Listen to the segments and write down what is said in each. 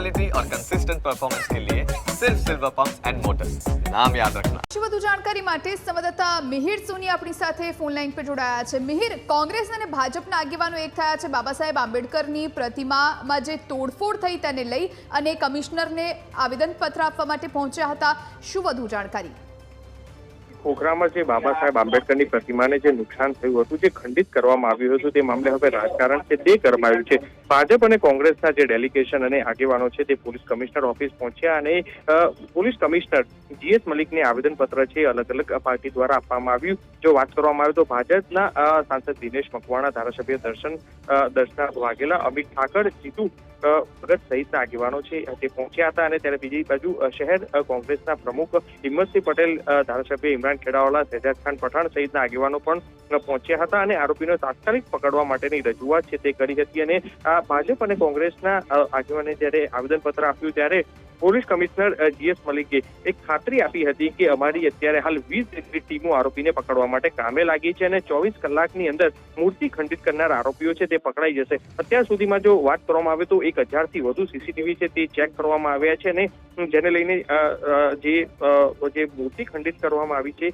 Quality और consistent performance के लिए सिर्फ सिल्वर पंप्स एंड मोटर्स, नाम याद रखना। વધુ જાણકારી માટે સંવાદદાતા મિહિર સોની આપણી સાથે ફોન લાઈન પર જોડાયા છે। મિહિર, કોંગ્રેસ અને ભાજપના આગેવાનો એક થયા છે બાબા સાહેબ આંબેડકરની પ્રતિમામાં જે તોડફોડ થઈ તેને લઈ અને કમિશનરને આવેદનપત્ર આપવા માટે પહોંચ્યા હતા। શું વધુ જાણકારી? ખોખરામાં જે બાબા સાહેબ આંબેડકરની પ્રતિમાને જે નુકસાન થયું હતું, જે ખંડિત કરવામાં આવ્યું હતું, તે મામલે હવે રાજકારણ છે તે ગરમાયું છે। ભાજપ અને કોંગ્રેસના જે ડેલિગેશન અને આગેવાનો છે તે પોલીસ કમિશનર ઓફિસ પહોંચ્યા અને પોલીસ કમિશનર GS મલિકને આવેદનપત્ર છે અલગ અલગ પાર્ટી દ્વારા આપવામાં આવ્યું। જો વાત કરવામાં આવે તો ભાજપના સાંસદ દિનેશ મકવાણા, ધારાસભ્ય દર્શના વાઘેલા, અમિત ઠાકર, જીતુ ભગત સહિતના આગેવાનો છે તે પહોંચ્યા હતા અને ત્યારે બીજી બાજુ શહેર કોંગ્રેસના પ્રમુખ હિંમતસિંહ પટેલ, ધારાસભ્ય ઇમરાન ખેડાવાલા, શહેજાદ ખાન પઠાણ સહિતના આગેવાનો પણ પહોંચ્યા હતા અને આરોપીને તાત્કાલિક પકડવા માટેની રજૂઆત છે તે કરી હતી। અને ભાજપ અને કોંગ્રેસના આગેવાને જ્યારે આવેદનપત્ર આપ્યું ત્યારે પોલીસ કમિશનર GS મલિકે એક ખાતરી આપી હતી કે અમારી અત્યારે હાલ 20 જેટલી ટીમો આરોપીને પકડવા માટે કામે લાગી છે અને 24 કલાકની અંદર મૂર્તિ ખંડિત કરનાર આરોપીઓ છે તે પકડાઈ જશે। અત્યાર સુધીમાં જો વાત કરવામાં આવે તો 1000થી વધુ CCTV છે તે ચેક કરવામાં આવ્યા છે અને જેને લઈને જે મૂર્તિ ખંડિત કરવામાં આવી છે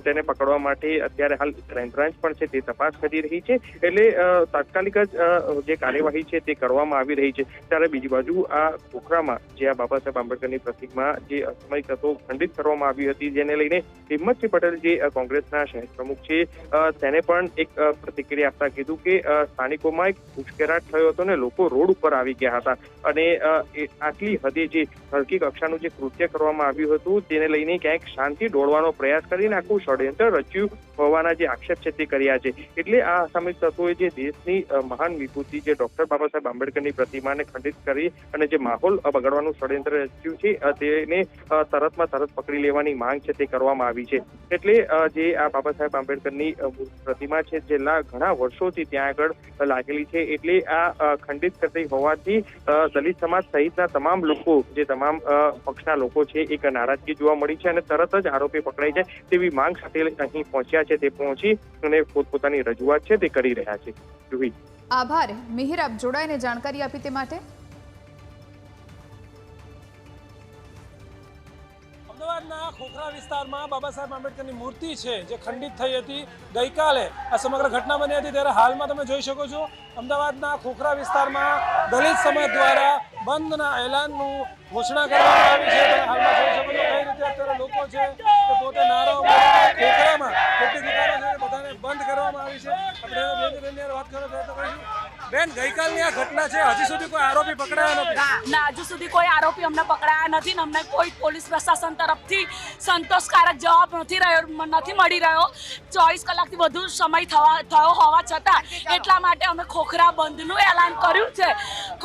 તેને પકડવા માટે અત્યારે હાલ ક્રાઇમ બ્રાન્ચ પણ છે તે તપાસ કરી રહી છે। એટલે તાત્કાલિક જ જે કાર્યવાહી છે તે કરવામાં આવી રહી છે। ત્યારે બીજી બાજુ આ ખોખરામાં જે બાબા સાહેબ આંબેડકરની પ્રતિમા જે અસામયિક હતો ખંડિત કરવામાં આવી હતી, જેને લઈને હિંમતસિંહ પટેલ જે કોંગ્રેસના શહેર પ્રમુખ છે તેને પણ એક પ્રતિક્રિયા આપતા કીધું કે સ્થાનિકોમાં એક ઉશ્કેરાટ થયો હતો અને લોકો રોડ ઉપર આવી ગયા હતા અને આટલી હદે જે હલકી કક્ષાનું જે કૃત્ય કરવામાં આવ્યું હતું તેને લઈને ક્યાંક શાંતિ દોડવાનો પ્રયાસ કરીને આખું ષડયંત્ર રચ્યું હોવાના જે આક્ષેપ છે તે કર્યા છે। એટલે આ અસામયિક તત્વોએ જે દેશની મહાન વિભૂતિ જે ડોક્ટર બાબા સાહેબ આંબેડકરની પ્રતિમાને ખંડિત કરી અને જે માહોલ બગાડવાનું ષડયંત્ર રચ્યું છે તેને તરતમાં તરત પકડી લેવાની માંગ છે તે કરવામાં આવી છે। એટલે જે આ બાબા સાહેબ આંબેડકરની પ્રતિમા છે છેલ્લા ઘણા વર્ષોથી ત્યાં આગળ લાગેલી છે, એટલે આ ખંડિત કરતી હોવાથી દલિત સમાજ સહિતના તમામ લોકો, જે તમામ પક્ષના લોકો છે એક નારાજગી જોવા મળી છે અને તરત જ આરોપી પકડાઈ જાય તેવી માંગ સાથે અહીં પહોંચ્યા છે તે પહોંચી અને પોતપોતાની રજૂઆત છે તે કરી રહ્યા છે। આભાર મિહિર, આપ જોડાઈને જાણકારી આપી તે માટે। અમદાવાદના ખોખરા વિસ્તારમાં બાબા સાહેબ આંબેડકરની મૂર્તિ છે જે ખંડિત થઈ હતી ગઈકાલે આ સમગ્ર ઘટના બની હતી। ત્યારે હાલમાં તમે જોઈ શકો છો અમદાવાદના ખોખરા વિસ્તારમાં દલિત સમાજ દ્વારા બંધના એલાનનું ઘોષણા કરવામાં આવી છે। તમે હાલમાં જોઈ શકો છો કઈ રીતે અત્યારે લોકો છે તે પોતે નારાઓ ખોખરામાં કેટલી દુકાનો છે બધાને બંધ કરવામાં આવી છે। આપણે બેન વાત કરો પ્રયત્ન કરીશું। બેન, ગઈકાલની આ ઘટના છે, હજી સુધી કોઈ આરોપી પકડાયા નથી? ના, હજુ સુધી કોઈ આરોપી અમને પકડાયા નથી ને અમને કોઈ પોલીસ પ્રશાસન તરફથી સંતોષકારક જવાબ નથી મળી રહ્યો। 24 કલાકથી વધુ સમય થયો હોવા છતાં એટલા માટે અમે ખોખરા બંધનું એલાન કર્યું છે।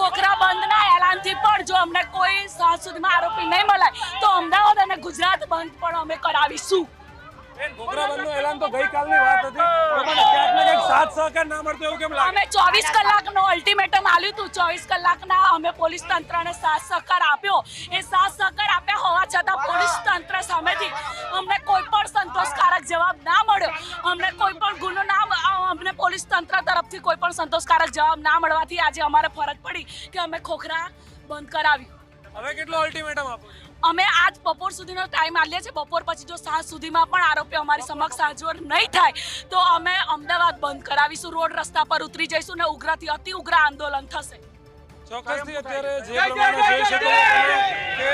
ખોખરા બંધના એલાનથી પણ જો અમને કોઈ સાંજ સુધીમાં આરોપી નહીં મળે તો અમદાવાદ અને ગુજરાત બંધ પણ અમે કરાવીશું। ખોખરા બંધનું એલાન તો ગઈકાલની વાત હતી, ક્યાંક ને ક્યાંક સાથ સહકાર ના મળતો એવું કેમ લાગે? અમે 24 કલાકનો અલ્ટિમેટમ આપ્યું હતું, 24 કલાકના અમે પોલીસ તંત્રને સાથ સહકાર આપ્યો। એ સાથ સહકાર આપ્યા હોવા છતાં પોલીસ તંત્ર સામેથી અમને કોઈ પણ સંતોષકારક જવાબ ના મળ્યો। અમને કોઈ પણ ગુનો અમને પોલીસ તંત્ર તરફથી કોઈ પણ સંતોષકારક જવાબ ના મળવાથી આજે અમારે ફરજ પડી કે અમે ખોખરા બંધ કરાવ્યું। હવે કેટલો અલ્ટિમેટમ આપો? અમે આજ બપોર સુધીનો ટાઈમ આપ્યો છે। બપોર પછી જો સાંજ સુધીમાં પણ આરોપી અમારી સમક્ષ હાજર નહીં થાય તો અમે અમદાવાદ બંધ કરાવીશું, રોડ રસ્તા પર ઉતરી જઈશું ને ઉગ્રથી અતિ ઉગ્ર આંદોલન થશે। ચોક્કસથી અત્યારે જે પ્રમાણે જોઈ શકો કે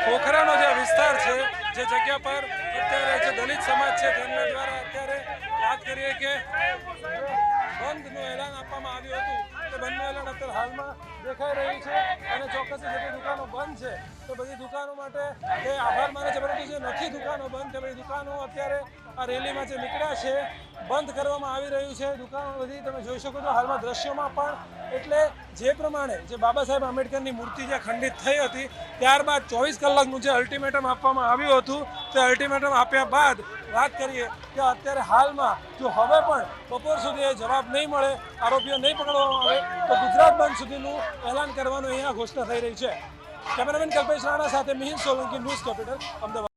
ખોખરાનો જે વિસ્તાર છે, જે જગ્યા પર અત્યારે જે દલિત સમાજ છે તેમના દ્વારા અત્યારે વાત કરીએ કે બંધનું એલાન આપવામાં આવ્યું હતું, તે બંધનું એલાન અત્યારે હાલમાં દેખાઈ રહ્યું છે અને ચોક્કસથી જેટલી દુકાનો બંધ છે તો બધી દુકાનો માટે તે આભાર માને છે, પરંતુ જે નથી દુકાનો બંધ છે બધી દુકાનો અત્યારે આ રેલીમાં જે નીકળ્યા છે બંધ કરવામાં આવી રહ્યું છે। દુકાનો બધી તમે જોઈ શકો છો હાલમાં દ્રશ્યોમાં પણ। એટલે જે પ્રમાણે જે બાબા સાહેબ આંબેડકરની મૂર્તિ જે ખંડિત થઈ હતી ત્યારબાદ 24 કલાકનું જે અલ્ટિમેટમ આપવામાં આવ્યું હતું તે અલ્ટિમેટમ આપ્યા બાદ વાત કરીએ કે અત્યારે હાલમાં જો હવે પણ બપોર સુધી જવાબ નહીં મળે, આરોપીઓ નહીં પકડવામાં આવે તો ગુજરાત બંધ સુધીનું એલાન કરવાનું અહીંયા ઘોષણા થઈ રહી છે। કેમેરામેન કલ્પેશ રાણા સાથે મિહિર સોલંકી, ન્યૂઝ કેપિટલ, અમદાવાદ।